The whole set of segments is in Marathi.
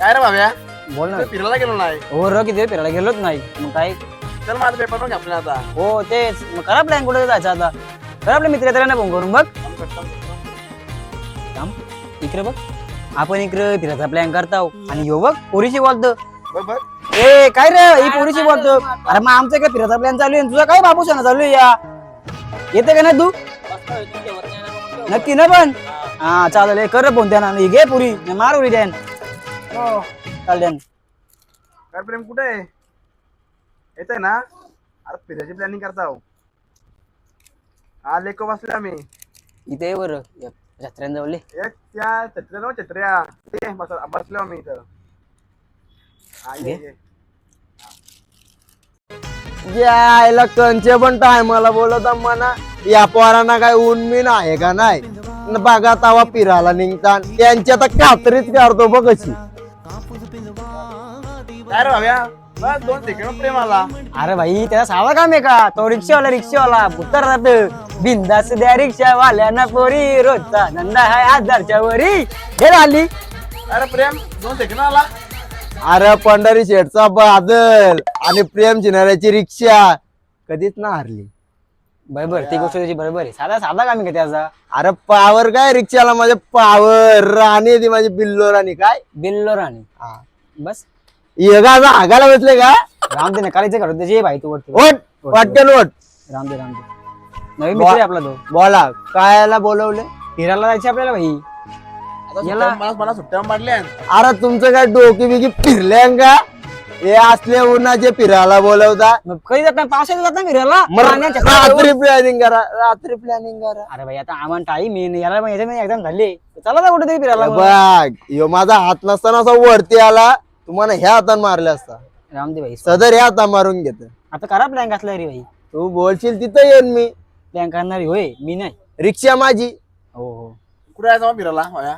काय रे भाव्या, बोल ना. तू फिरायला गेलो नाही? हो र किती फिरायला गेलोच नाही मग काय. चल माझा पेपर पण आपला आता. हो तेच मग करा प्लॅन कुठे जायचं आता. करा आपल्या मित्रांना फोन करून बघ. थांब इकडे बघ. आपण इकडे फिरायचा प्लॅन करताव आणि यो बघ पोरीशी बोलतो. बघ बघ. ए काय रे ही पोरीशी बोलतो. अरे मग आमचं काय फिरायचा प्लॅन चालू आहे तुझा काय बाबूस ना चालू आहे या. येते का ना तू नक्की ना पण. हा चालेल कर फोन त्यांना घे पुरी मार उरी द्यान. हो चाल द्यान. काय प्रेम कुठे आहे? येत आहे ना? अरे फिरायची प्लॅनिंग करताव. हा लेको बसले आम्ही इथे बरं जत्र्याजवळ. एक त्या छत्र्या छत्र्या ते बसलो आम्ही इथं. हा ये ये. यायला कंचे पण टायमाला बोलत म्हणा या पोरांना काय ऊन मी आहे का नाही बघा तवा फिरायला निघता त्यांची आता कात्रीच करतो बघ कशी. काय रे भाव्या, बस 2 सेकंड प्रेम आला. अरे भाई त्याला सावा काम आहे का तो रिक्षावाला पुत्तर राहत बिंदास द्या रिक्षावाल्यांना पोरी रोजचा धंदा आहे 1000च्या वरी हे आली. अरे प्रेम 2 सेकंड आला. अरे पंढरी शेठचा बादल आणि प्रेम चिनाऱ्याची रिक्षा कधीच ना हरली. बरोबर ती गोष्ट त्याची बरोबर आहे. साधा काम आहे का त्याचा. अरे पावर काय रिक्षाला माझे पावर राणी ती माझी बिल्लो राणी काय बिल्लो राणी बस येगा हागायला बसले का रामदे नकाळीचं करत त्याची भाई तू ओट पटकन ओट. रामदे नवीन मित्र आहे आपला तो. बोला कायला बोलवले फिरायला जायचं आपल्याला भाई. याला मला सुट्ट्या मारल्या. अरे तुमचं काय डोकी बिकी फिरले का हे असले उन्हाचे फिरायला बोलवता. मग कधी जात नाही पावसाळ्यात जात नाही फिरायला. रात्री प्लॅनिंग करा रात्री प्लॅनिंग करा. अरे भाई आता आम्हाला टाईम येईन याला मग याच्या एकदम झाले चला ना कुठेतरी फिरायला. बघ ह्यो माझा हात नसताना असा वरती आला तुम्हाला ह्या हातान मारले असता. रामदे भाई सदर ह्या हाता मारून घेत. आता करा प्लॅन घातला रे भाई. तू बोलशील तिथं येईन मी. प्लॅन करणारी होय मी नाही. रिक्षा माझी. हो हो कुठे आहे फिरायला भाव्या?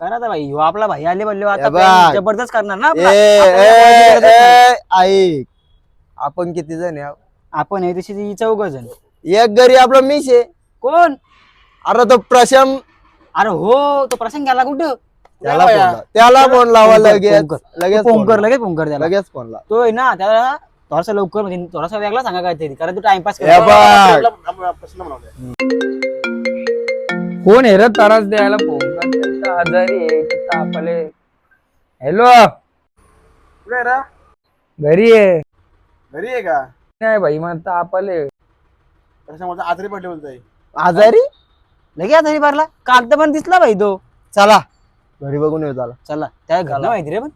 करा आता भाई ह्यो आपला भाई आले बोलले आता बघ. plan जबरदस्त करणार ना आपला. ऐक आपण किती जण आहे? आपण आहे तशी 4 जण. एक घरी आपला मिश आहे. कोण? अरे तो प्रशम अरे हो तो प्रसंग गेला कुठं. त्याला फोन लावा लगेच लगेच फोन कर त्याला. लगेच फोन लावा. तो आहे ना त्याला थोडासा लवकर म्हणजे थोडासा वेगळा सांगा काहीतरी कारण तू टाइमपास हे बघ. प्रश्न बनवले. कोण आहे रे त्रास द्यायला फोन आजारी आहे तापले. हॅलो कुठे आहे रे? घरी आहे. घरी आहे का? नाही भाई मला तापले. कशामध्ये आजारी पडले बोलतोय? आजारी लगेच आजारी भरला कागद पण दिसला भाई तो. चला घरी बघून येऊ. चला चला त्या घरला माहिती रे पण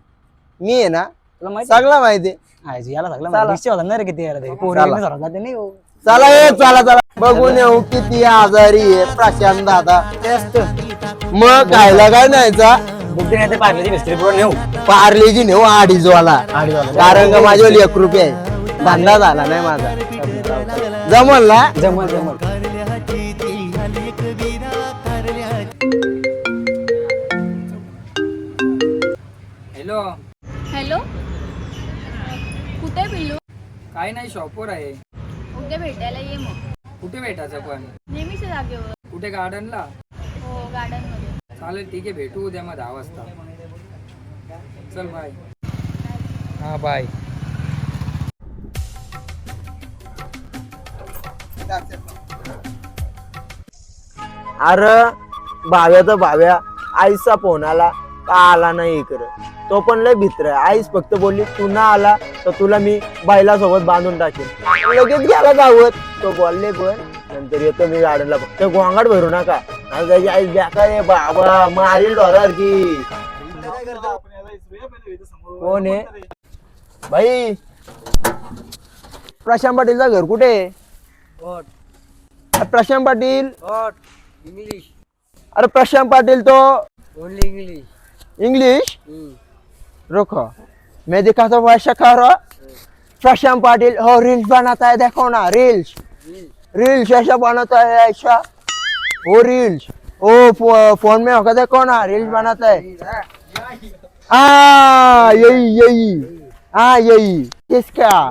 मी आहे ना तुला माहिती सगळं माहिती आहे. याला सगळं रिक्षा होता ना रे किती याला पोरी नाही हो. चला ये चला चला बघून येऊ किती आजारी आहे प्रशांत दादा. मग खायला काय न्यायचा? पार्लेची बिस्किट पुढे नेऊ. पार्लेजी नेऊ 2.5 वाला कारण का माझ्या 1 रुपये आहे. धंदा झाला नाही माझा. जमल ना? जमल. हॅलो हॅलो कुठे पिल्लू? काय नाही शॉपवर आहे. उद्या भेटायला ये मग. कुठे भेटायचं पण? नेहमीच्या जागेवर. कुठे गार्डनला? हो गार्डन मध्ये. चालेल ठीक आहे भेटू उद्या मग 10 वाजता. चल बाय. हा बाय. अरे भाव्या आईचा फोन आला का आला नाही इकडं. तो पण लय भित्र आहे. आईच फक्त बोलली तू ना आला तर तुला मी बायला सोबत बांधून टाकेन. लगेच गेला गावत. तो बोलले पण नंतर येतो मी गार्डनला फक्त गोंगाट भरू नका आणि त्याची आई बेकार आहे बाबा मारील डॉलर की. कोण आहे भाई? प्रशांत पाटीलचं घर कुठे आहे? प्रशांत पाटील इंग्लिश. अरे प्रशांत पाटिल तो ओनली इंग्लिश. इंग्लिश रुको मैं दिखाता हूँ ऐसा रहा. प्रशांत पाटिल हो रील्स बनाता है देखो ना रील्स ऐसा बनाता है ऐसा वो रील्स वो फोन में होगा देखो ना रील्स बनाता है. यही किसका?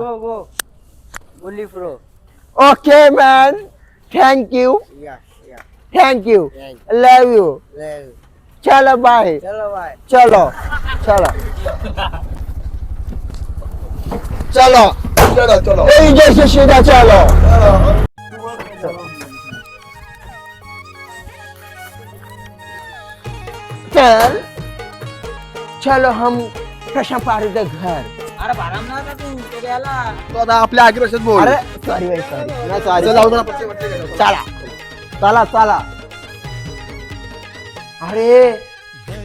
Only pro. Okay man thank you love you. चलो बाय. चलो चला चलो चलो चलो ए, जैसे सीधा चलो चल चलो हम प्रशांत पारी के घर. अरे बाराम ना तू तो याला तो आता आपल्या आगे रक्षात बोल अरे सॉरी भाई सॉरी ना सॉरी चल, जाऊ दे ना, पटकन, पटकन. चला चला चला अरे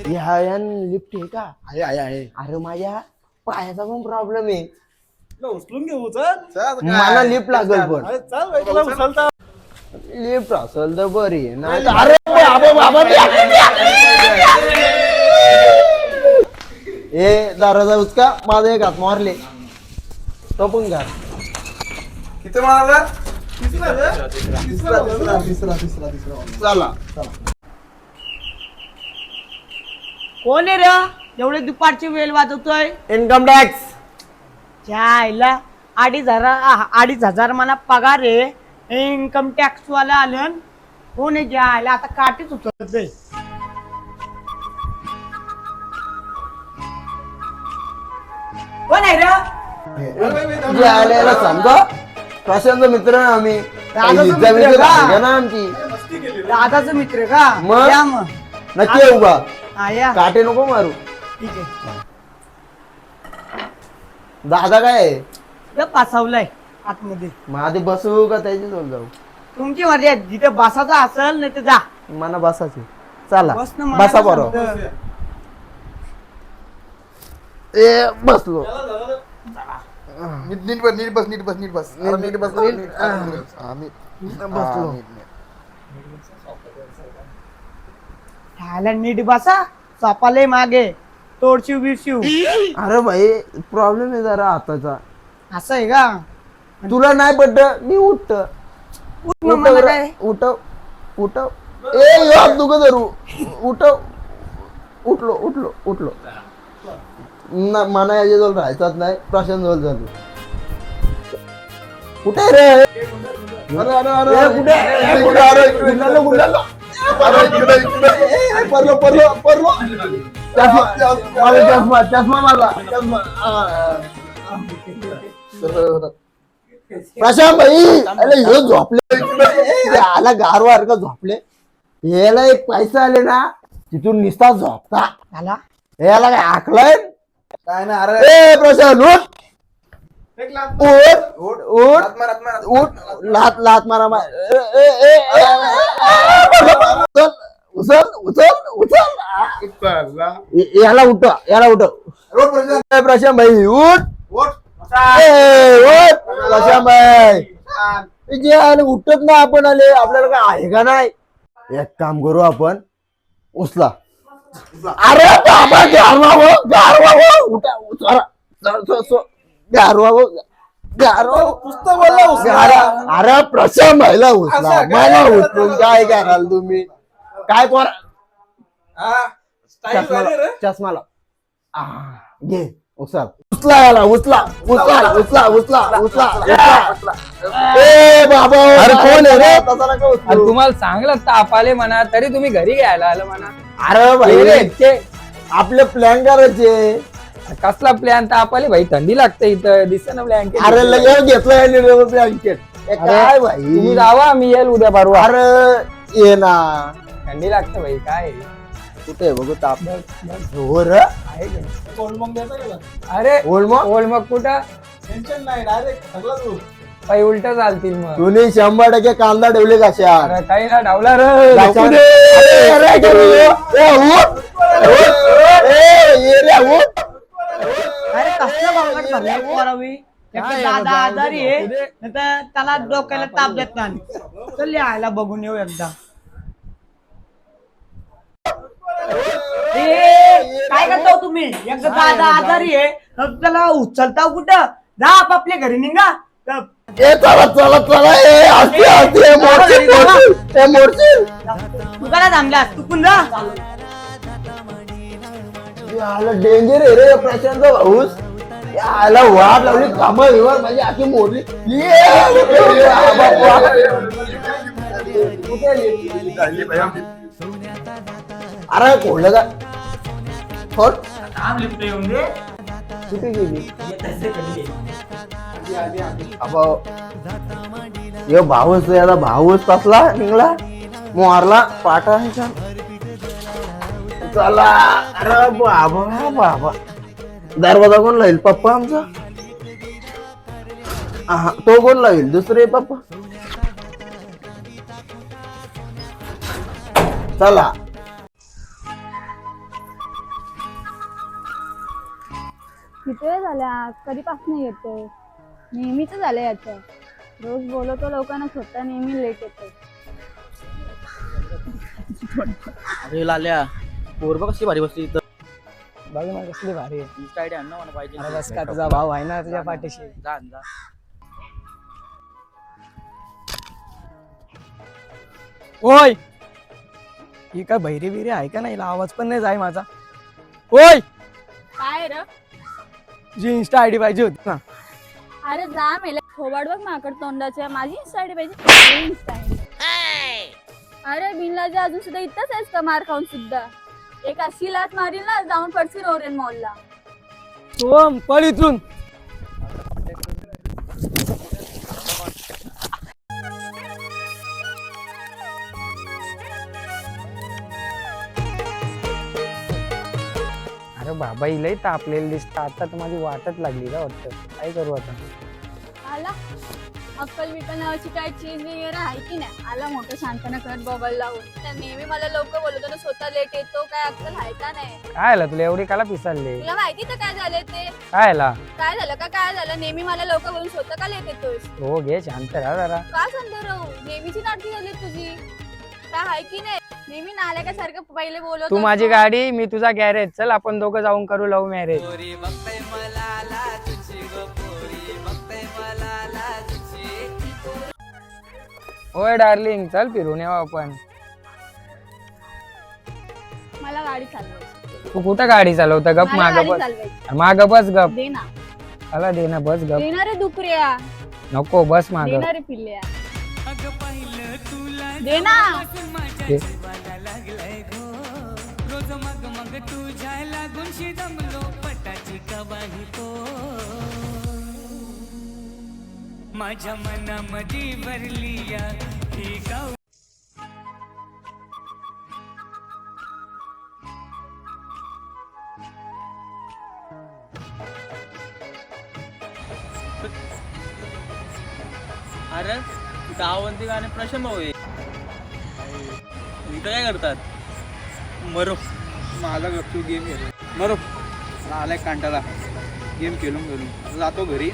ह्यान लिफ्ट आहे का? आहे आहे आहे अरे माझ्या पायाचा पण प्रॉब्लेम आहे. उचलून घेऊ चल मला लिफ्ट लागल पण चल बाई, तुला उचलता लिफ्ट असेल तर बरी आहे. नाही तर- अरे बाबा बाबा ए दाराचा उचका माझा एक हात मारले तो पण घाल. किती म्हणाला तिसरा चला कोण आहे रे एवढे दुपारची वेळ वाजवतोय? Income tax. आईला 2,500 मला पगार आहे. इन्कम टॅक्स वाला आलं कोण आहे जायला आता काटीच उचलतोय. कोण आहे रे? जे आलेला समजा प्रशांत मित्र आहे आम्ही. दादाचा इज्जा मित्र बिज्जा का? आहे ना आमची. दादाचा मित्र का? मग? या मग. नक्की येऊ बा हा, या. काटे नको मारू. ठीक आहे. दादा काय आहे? इथं पासवलंय आतमध्ये. मग आधी बसू का त्याची जवळ जाऊ? तुमची मर्जी आहे. जिथे बसायचं असेल नाही तर जा. मला बसायचे. चला बस ना, मला बसा काय बरोबर. सांगतं? ए बसलो. नीट बस नीट बस नीट बस नीट बस अरे, नीट बस नीट हा, नीट. बसलो. ह्याला नीट बसा. चपाले मागे तोडशिव बिरशिव अरे भाई प्रॉब्लेम आहे जरा हाताचा. असं आहे का? तुला नाही पडत मी उठत मग मला काय? उठव उठव ए यो हात नको धरू. उठव उठलो उठलो उठलो. मला याच्याजवळ राहायचाच नाही. प्रशांत जवळ झालो. कुठे रे? अरे अरे अरे ए, कुठे? ए, कुठे? अरे, गुंडाळलो, गुंडाळलो. अरे इकडे इकडे ए, पडलो पडलो पडलो. चष्मा मला चष्मा चष्मा मारला. चष्मा. प्रशांत भाई अरे ह्यो झोपले. आला गारवार का झोपले. याला एक पैसा आले ना तिथून निस्ता झोपता. ह्याला याला काय आकलाय? काय ना अरे ए प्रशांत उठ एक लाख उठ उठ हात मार, हात मार, हात उठ मार. लात लात मारा मार. उचल उचल उचल. उचलला. याला उठ याला उठ. रोड प्रशांत ए, प्रशांत भाई उठ. वोट ए, उठ प्रशांत भाई. जे आले उठत ना आपण आले आपल्याला काय आहे का नाही. एक काम करू आपण उचला. अरे बाबा गारवा हो गारवा हो. उठा उचला. गारवा हो गारवा. पुस्तक बोलला उचला. अरे प्रशांत भाईला उचला मला उचलून काय कराल तुम्ही काय पोरा. हा स्टाईल झाली रे. चष्माला घे उचल. उचला याला उचला उचला उचला उचला उचला. ए बाबा अरे कोण आहे रे? तसा नका अरे उचलू. तुम्हाला चांगलं ताप आले म्हणा तरी तुम्ही घरी घ्यायला आलं म्हणा. अरे भाई रे, ते आपले प्लॅन करायचे. कसला प्लॅन ताप आले भाई थंडी लागते इथं दिसत ना ब्लँकेट. अरे लगेच घेतलं ब्लँकेट. काय भाई तुम्ही जावा मी येईल उद्या परवा. अरे ये ना थंडी लागते भाई काय कुठे आहे बघू ताप. हो र आहे का? कोलमंग द्यायचा गेला अरे बोल मग ओळ मग कुठं टेन्शन नाही डायरेक्ट सगळं तू पाय उलट चालतील मग. तुम्ही 100% कांदा ठेवले कशा. अरे काही ना डावला रे झोपू दे. अरे कसलं बावगट भरलंय पोरावी. एकतर दादा आजारी आहे नाही तर त्याला डोक्याला ताप देत नाही. चल लिहायला बघून येऊ एकदा. ए, काय करता हो तुम्ही? एकदा दादा आजारी आहे तर त्याला उचलता कुठं? जा आपापल्या घरी निघा. चला चला चला ए असते असते मोडशील. तू करा थांबलास तू पण जा. याला डेंजर आहे रे प्रशांत भाऊस. याला वाट लावली कामा विवाद माझी आखी मोडली. अरे कोणलं का सोड थांब लिफ्ट येऊन दे. कुठे गेली तसे कधी अबा यो भाऊच याला भाऊच तसला निघला मोरला पाटा चला. अरे बाबा बाबा दरवाजा कोण लाईल पप्पा आमचा. हा, तो कोण लाईल दुसरे पप्पा. चला किती वेळ झाल्या कधीपासून येतोय नेहमीच झालंय याचं रोज बोलवतो लोकांना स्वतः नेहमी लेट येतो अरे लाल्या पोरबा कशी भारी बसली इथं. बघ ना कसली भारी आहे. इंस्टा आयडी आण ना मला पाहिजे. अरे बस का तुझा भाऊ आहे ना तुझ्या पाठीशी. जा आण, जा. ओय ही काय बहिरी बिरी आहे का नाही. आवाज पण नाही जाय माझा. ओय काय र तुझी इंस्टा आयडी पाहिजे होती ना. अरे जा मेले थोबाड बघ माकड तोंडाच्या माझी इंस्टा आयडी पाहिजे इंस्टा आयडी. अरे बिनलाजे अजून सुद्धा इथंच आहेस का मार खाऊन सुद्धा एक अशी लात मारील ना जाऊन पडशील ओरेन मॉलला. सोम पळ इथून. अरे बाबा लई तापलेली दिसत. आता तर माझी वाटच लागली का वाटतं. काय करू आता. आला अक्कल विकल नावाची काय चीज वगैरे आहे की नाही. आला मोठं शांतना करत बॉबल लावून तर नेहमी मला लोक बोलतो ना स्वतः लेट येतो काय अक्कल आहे का नाही. काय आला तुला एवढी काला पिसालले. तुला माहिती तर काय झालं ते काय आला. काय झालं का काय झालं नेहमी मला लोक बोलून स्वतः का लेट येतोस. हो घे शांत राहा जरा. का शांत राहू नेहमीची नाटकी झाली तुझी काय आहे की नाही. नेहमी नाल्यासारखं पहिले बोलत तू माझी गाडी मी तुझा गॅरेज. चल आपण दोघं जाऊन करू लव्ह मॅरेज. ओय डार्लिंग चल फिरून येऊ आपण. मला गाडी चालवायची. तू कुठं गाडी चालवता. गप मला माग गाडी बस. चालवायची. माग बस गप. दे ना मला दे ना बस गप. देणार रे दुपऱ्या नको बस माग. देणार रे पिल्ल्या दे ना. माझ्या मनामध्ये भरली या ही गाव. अरे दहावंती गाणे प्रश्न भाऊ आहे. इथं काय करतात. मरो माझा गपचूप गेम खेळ. मरो आलाय कांटाला गेम खेळून खेळून जातो घरी.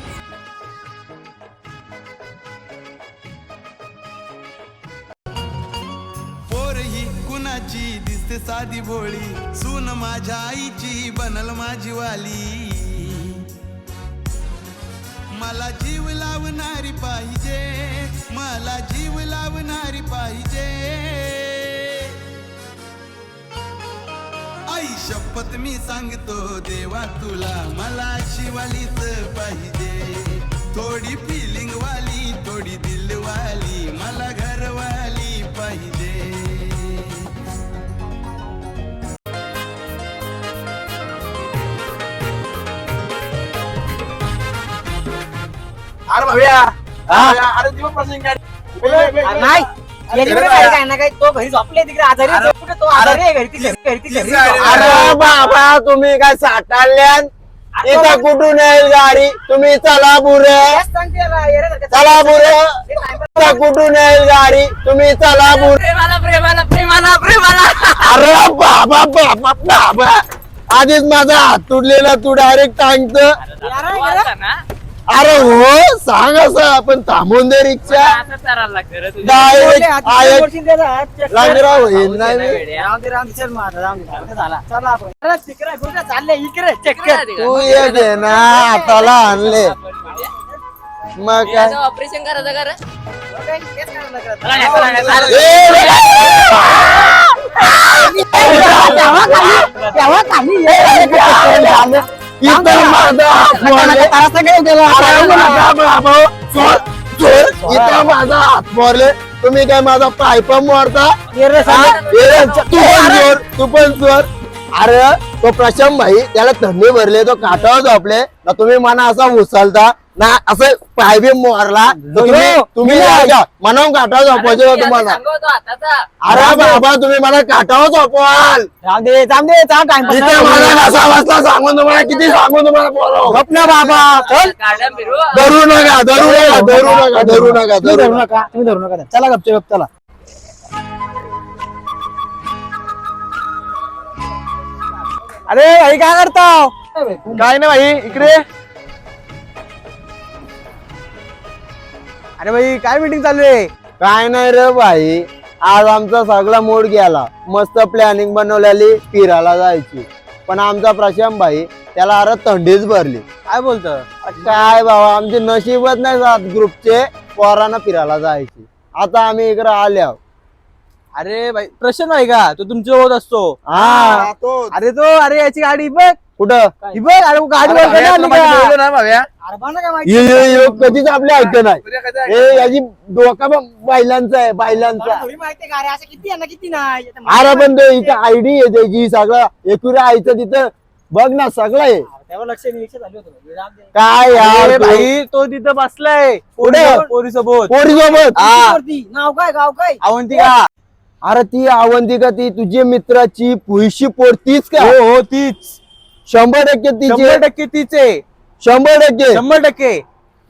पोर ही कुणाची दिसते साधी भोळी सून माझ्या आईची बनल माझी वाली. मला जीव लावणारी पाहिजे मला जीव लावणारी पाहिजे. आई शपथ मी सांगतो देवा तुला मला शिवालीच पाहिजे. थोडी फिलिंग वाली थोडी दिलवाली मला घरवाली पाहिजे. अरे भाव्या अरे दिवस प्रसंग काय नाही याच्याकडे काय ना काय. तो घरी झोपले तिकडे आजारी आहे. कुठे तो आजारी आहे घरी. ती घरी. अरे बाबा तुम्ही काय साठाल्यान इथं कुठून येईल गाडी. तुम्ही चला बुरे चला बुरे. इथं कुठून येईल गाडी. तुम्ही चला बुरे. अरे बाबा बाबा बाबा आधीच माझा हात तुटलेला तू डायरेक्ट सांगतो. अरे हो सांग असं आपण थांबून दे रिक्षा. डायरेक्ट लागराव होईल नाही. तू ये दे ना हाताला आणले मग काय. ऑपरेशन करायचं कर. इथं माझा हात मोडले. इथं माझा हात मोडले. तुम्ही काय माझा पायप मोडता. तू पण चोर अरे तो प्रशांत भाई त्याला थंडी भरली तो काटावर झोपले ना तुम्ही मना असा उचलता ना असं पाय बी मोरला तुम्ही म्हणून काटावर झोपायचे का तुम्हाला अरे बाबा तुम्ही मला काटावर झोपवाल जाऊ दे इथे मला कसा बसला सांगून तुम्हाला किती सांगून तुम्हाला बोलव गप ना बाबा चल धरू नका तुम्ही धरू नका चला गपचे गप चला. अरे भाई काय करताव? काय नाही भाई इकडे अरे भाई काय मीटिंग चालू आहे? काय नाही रे भाई आज आमचा सगळा मूड गेला मस्त प्लॅनिंग बनवलेली फिरायला जायची पण आमचा प्रशांत भाई त्याला अरे थंडीच भरली. काय बोलतं? काय बाबा आमची नशीबच नाही जात ग्रुपचे पोरांना फिरायला जायची. आता आम्ही इकडे आल्या. अरे भाई प्रश्न भाई का तो तुमच्या होत असतो. हा अरे याची गाडी बघ कुठं ही बघ. अरे गाडी ये कधीच आपल्या ऐकत नाही हे याची डोका बघ बैलांचा आहे बैलांचा. अरे पण तो इथं आयडी आहे त्याची सगळं एकुऱ्या आईचं तिथं बघ ना सगळं आहे. काय यार भाई तो तिथं बसलाय कुठे? पोरीसोबत. पोरीसोबत नाव काय गाव काय? अवंतिका. अरे ती अवंतिका ती तुझी मित्राची पुयशी पोर तीच का? हो तीच 100% तिची 100% तीच आहे. 100%. 100%.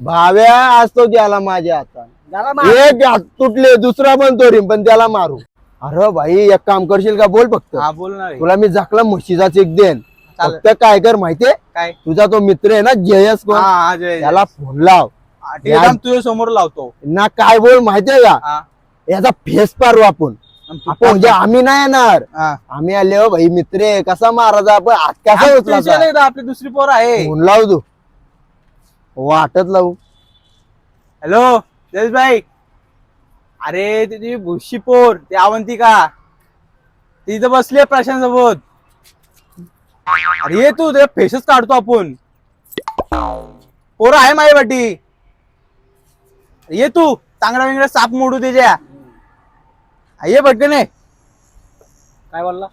भाव्या आज तो गेला माझ्या हातात एक हात तुटले दुसरा पण तोरीन पण त्याला मारू. अरे भाई एक काम करशील का बोल फक्त हा बोल ना. तुला मी झाकला म्हशीचा चेक देन चालेल. फक्त काय कर माहितीये काय? तुझा तो मित्र आहे ना जयस कोण त्याला फोन लाव तुझ्या समोर लावतो ना काय बोल माहितीये का हा. याचा फेस पारू आपण म्हणजे आम्ही नाही येणार हा. आम्ही आले हो भाई मित्र आहे कसा मारायचा आपण हात कसा उचलायचा आपली दुसरी पोर आहे. फोन लाव तू वाटत लावू. हॅलो जयेश भाई. अरे तुझी भुशी पोर ती अवंतिका ती इथं बसली प्रशांत सोबत. अरे ये तू ते फेसच काढतो आपण. पोर आहे माझी बाटी. ये तू चांगला वेगळा साप मोडू त्याच्या. ये पटकन ये. काय बोलला?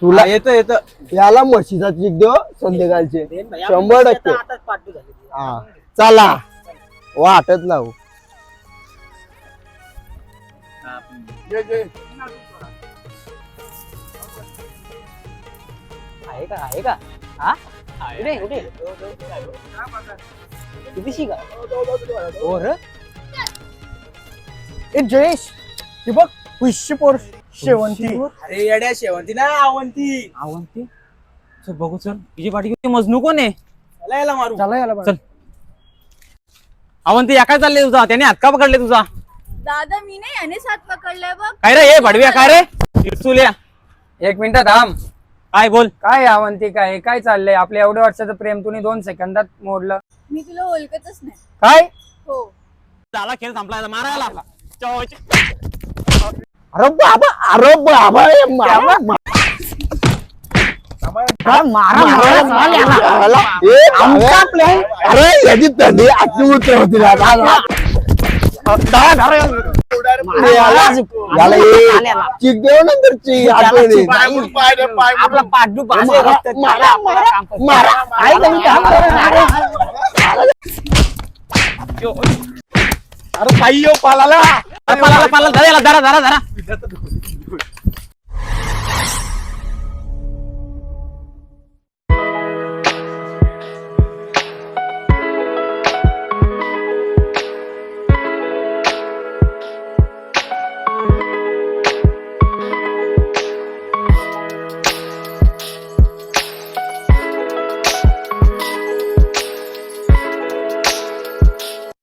तुला येत याला म्हशीचा चेक देऊ संध्याकाळचे 100%. हा चला वाटत लावू. आहे का हा कितीशी का? जयेश हे बघ पुष्य पोर शेवंती. अरे येड्या शेवंती ना अवंती. अवंती चल बघू चल तुझी पाठी किती मजनू कोण आहे? चला याला मारू. चल अवंती या काय चाललंय तुझा? त्याने हात का पकडले तुझा? दादा मी नाही याने साथ पकडलाय बघ. काय रे हे भडव्या काय रे? चिरचुल्या. एक मिनिट थांब. काय बोल. काय अवंतिका आहे काय चाललंय आपल्या एवढ्या वर्षाचं प्रेम तुम्ही 2 सेकंदात मोडलं. मी तुला ओळखतच नाही. काय हो झाला खेळ संपला मारायला. अरे बाबा अरे याची थंडी आजची उतर होती चीक देऊ नंतर चीक आठवणी आपला पाठू अरे पायी पालाला धरा